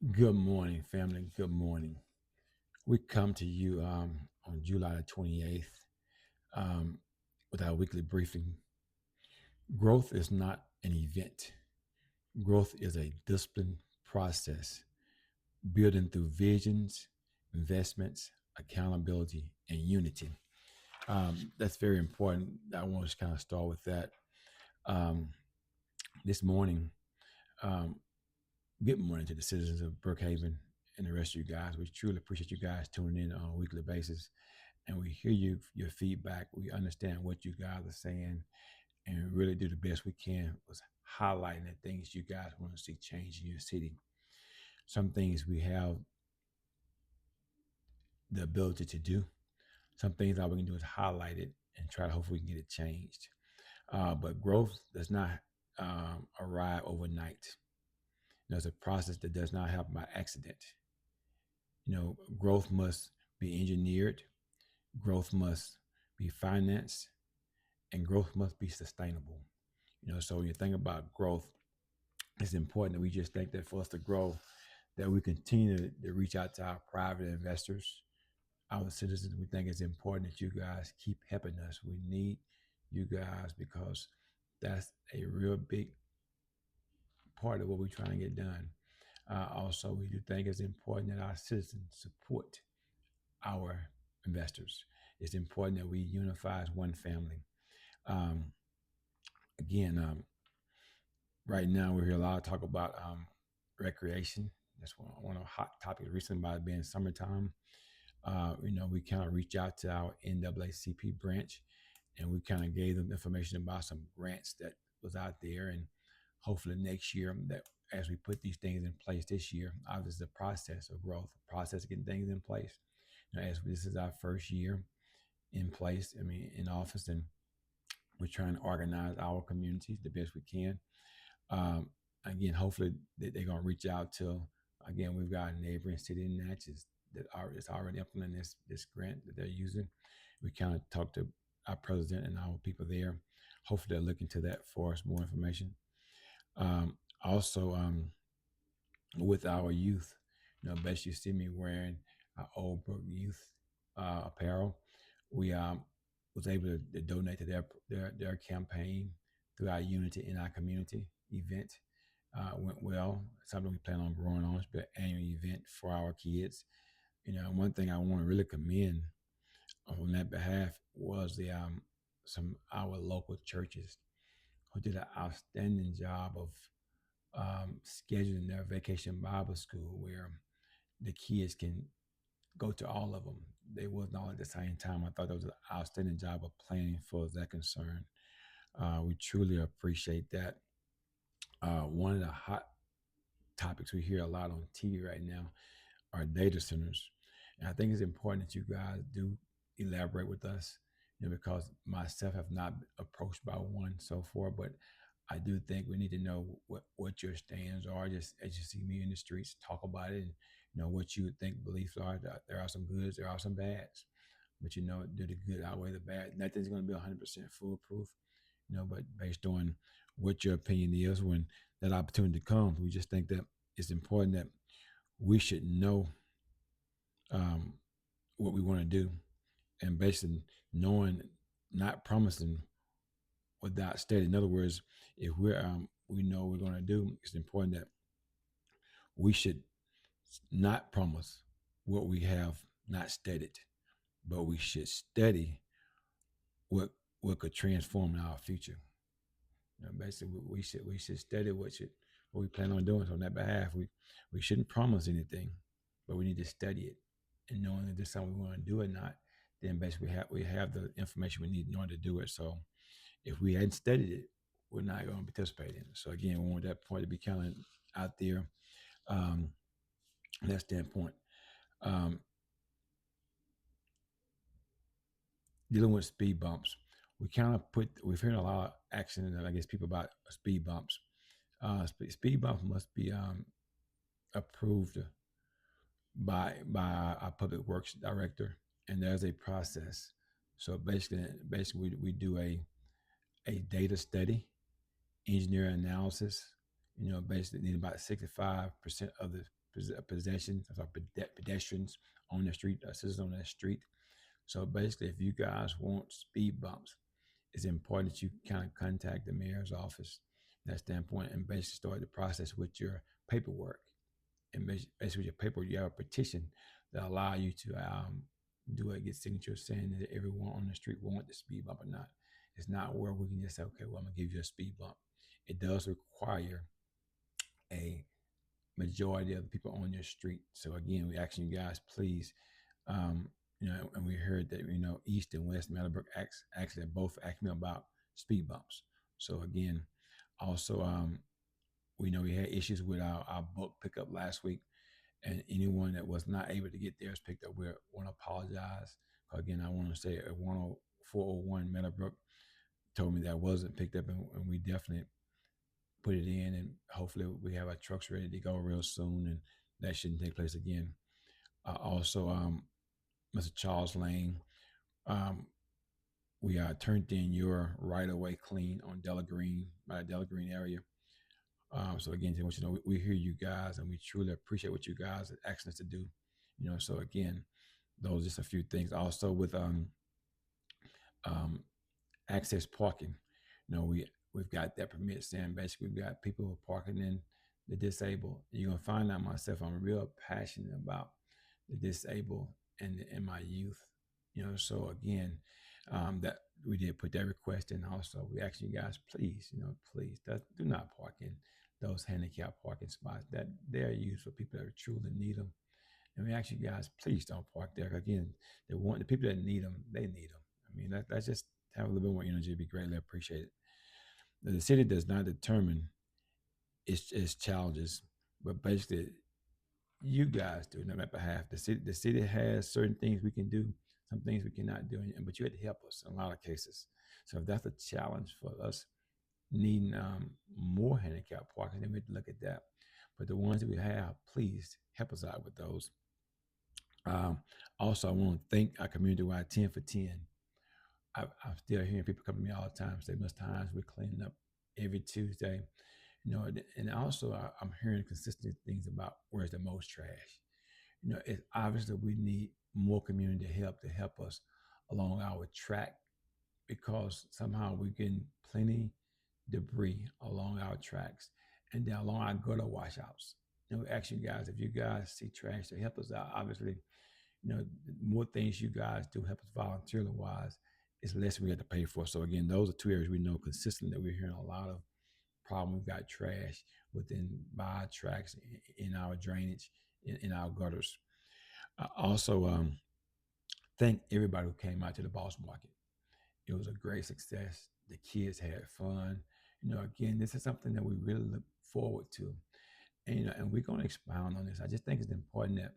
Good morning, family. Good morning. We come to you on July the 28th with our weekly briefing. Growth is not an event, growth is a disciplined process, building through visions, investments, accountability, and unity. That's very important. I want to kind of start with that. Um, this morning, um, good morning to the citizens of Brookhaven and the rest of you guys. We truly appreciate you guys tuning in on a weekly basis, and we hear your feedback. We understand what you guys are saying, and we really do the best we can was highlighting the things you guys want to see change in your city. Some things we have the ability to do. Some things all we can do is highlight it and try to hopefully we can get it changed. But growth does not arrive overnight. It's a process that does not happen by accident. Growth must be engineered, growth must be financed, and growth must be sustainable. So when you think about growth, it's important that we just think that for us to grow, that we continue to reach out to our private investors, our citizens. We think it's important that you guys keep helping us. We need you guys because that's a real big part of what we're trying to get done. Also, we do think it's important that our citizens support our investors. It's important that we unify as one family. Um, again, right now we hear a lot of talk about recreation. That's one of the hot topics recently about it being summertime. We kind of reach out to our NAACP branch and we kind of gave them information about some grants that was out there. And hopefully next year, that as we put these things in place this year, obviously the process of growth, process of getting things in place. As this is our first year in place, in office, and we're trying to organize our communities the best we can. Um, Again, hopefully they're going to reach out to, again, we've got a neighboring city in Natchez that is already implementing this grant that they're using. We kind of talked to our president and our people there. Hopefully they're looking to that for us, more information. Also, with our youth, best you see me wearing our Old Brook Youth apparel. We was able to donate to their campaign through our Unity in Our Community event. Went well. Something we plan on growing on. It's been an annual event for our kids. One thing I want to really commend on that behalf was the some our local churches who did an outstanding job of scheduling their vacation Bible school where the kids can go to all of them. They wasn't all at the same time. I thought that was an outstanding job of planning for that concern. We truly appreciate that. One of the hot topics we hear a lot on TV right now are data centers. And I think it's important that you guys do elaborate with us, because myself have not been approached by one so far, but I do think we need to know what your stands are. Just as you see me in the streets, talk about it, and what you would think beliefs are. There are some goods, there are some bads, but do the good outweigh the bad. Nothing's going to be 100% foolproof, but based on what your opinion is when that opportunity comes, we just think that it's important that we should know um, what we want to do, and basically knowing, not promising without stating. In other words, if we know what we're going to do, it's important that we should not promise what we have not stated, but we should study what could transform our future. Basically, we should study what we plan on doing. So on that behalf, we shouldn't promise anything, but we need to study it, and knowing that this is something we want to do or not, then basically we have the information we need in order to do it. So if we hadn't studied it, we're not going to participate in it. So again, we want that point to be kind of out there. Um, that standpoint. Um, Dealing with speed bumps, we've heard a lot of action, and I guess people about speed bumps. Speed bumps must be approved by our public works director, and there's a process. So basically, we do a data study, engineer analysis. Basically, need about 65% of the possessions, pedestrians on the street, citizens on the street. So basically, if you guys want speed bumps, it's important that you kind of contact the mayor's office from that standpoint and basically start the process with your paperwork. And basically, with your paperwork, you have a petition that allow you to do it, get signatures saying that everyone on the street want the speed bump or not. It's not where we can just say, okay, well, I'm gonna give you a speed bump. It does require a majority of the people on your street. So again, we asking you guys, please, um, and we heard that East and West Meadowbrook actually both asked me about speed bumps. So again, also we know we had issues with our book pickup last week, and anyone that was not able to get theirs picked up, we want to apologize. Again, I want to say 401 Meadowbrook told me that wasn't picked up, and we definitely put it in, and hopefully we have our trucks ready to go real soon, and that shouldn't take place again. Also, Mr. Charles Lane, um, we turned in your right of way clean on Della Green, by the Della Green area. So again, I want you to know we hear you guys, and we truly appreciate what you guys are asking us to do. So again, those are just a few things. Also with um, access parking, we've got that permit saying basically we've got people who are parking in the disabled. You're gonna find out myself, I'm real passionate about the disabled and in my youth. So again, that we did put that request in. Also, we ask you guys, please, please do not park in those handicap parking spots that they're used for people that truly need them. And we ask you guys, please don't park there. Again, the people that need them, they need them. I mean, that's just have a little bit more energy. It'd be greatly appreciated. The city does not determine its challenges, but basically you guys do it on that behalf. The city has certain things we can do, some things we cannot do, but you had to help us in a lot of cases. So if that's a challenge for us needing more handicap parking, then we have to look at that. But the ones that we have, please help us out with those. Um, Also, I want to thank our community-wide 10 for 10. I'm still hearing people come to me all the time say, Mr. Hines, we're cleaning up every Tuesday. And also I'm hearing consistent things about where's the most trash. It's obviously we need more community help to help us along our track, because somehow we're getting plenty debris along our tracks and then along our gutter washouts. We ask you guys, if you guys see trash, to help us out. Obviously, the more things you guys do help us voluntarily wise, it's less we have to pay for. So again, those are two areas we know consistently that we're hearing a lot of problem. We've got trash by our tracks, in our drainage, in our gutters. Also, thank everybody who came out to the Boss Market. It was a great success. The kids had fun. Again, this is something that we really look forward to, and we're going to expound on this. I just think it's important that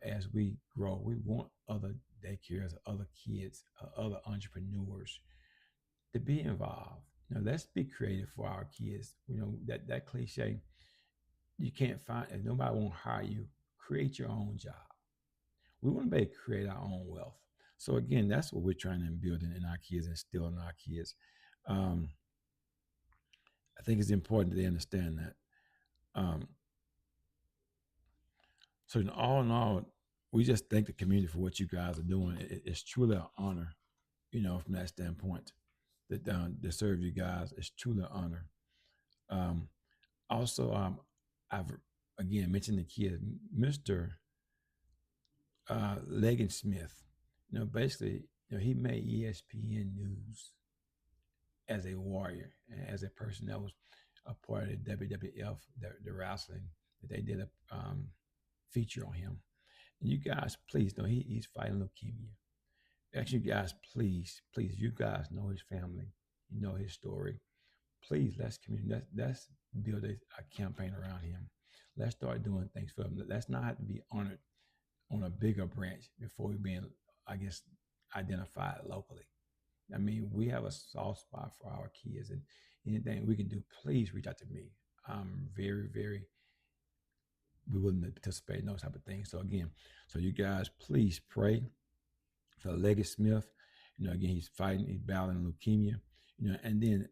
as we grow, we want other daycares, other kids, other entrepreneurs to be involved. Let's be creative for our kids. That cliche, you can't find, if nobody won't hire you, create your own job. We want to be able to create our own wealth. So again, that's what we're trying to build in our kids, instill in our kids. I think it's important that they understand that. So in all, we just thank the community for what you guys are doing. It's truly an honor, from that standpoint, that to serve you guys. It's truly an honor. Also, I've again mentioned the kid, Mr. Legan Smith. Basically, he made ESPN News as a warrior, as a person that was a part of the WWF, the wrestling, that they did a feature on him. And you guys, please know he's fighting leukemia. Actually, guys, please, you guys know his family, you know his story. Please, let's communicate. Let's build a campaign around him. Let's start doing things for him. Let's not have to be honored on a bigger branch before we being, I guess, identified locally. I mean, we have a soft spot for our kids, and anything we can do, please reach out to me. I'm very, very be willing to participate in those type of things. So again, you guys, please pray for Leggett Smith. Again, he's battling leukemia. And then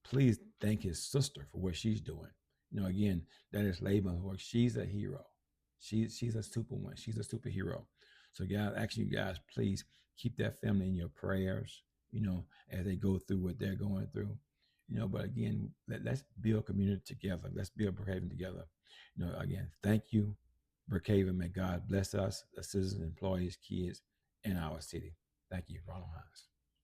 please thank his sister for what she's doing. Again, that is Laban's work. She's a hero. She's a superwoman. She's a superhero. So, God, actually, you guys, please keep that family in your prayers. As they go through what they're going through. But again, let's build community together. Let's build Brookhaven together. Again, thank you, Brookhaven. May God bless us, the citizens, employees, kids in our city. Thank you, Ronald Hines.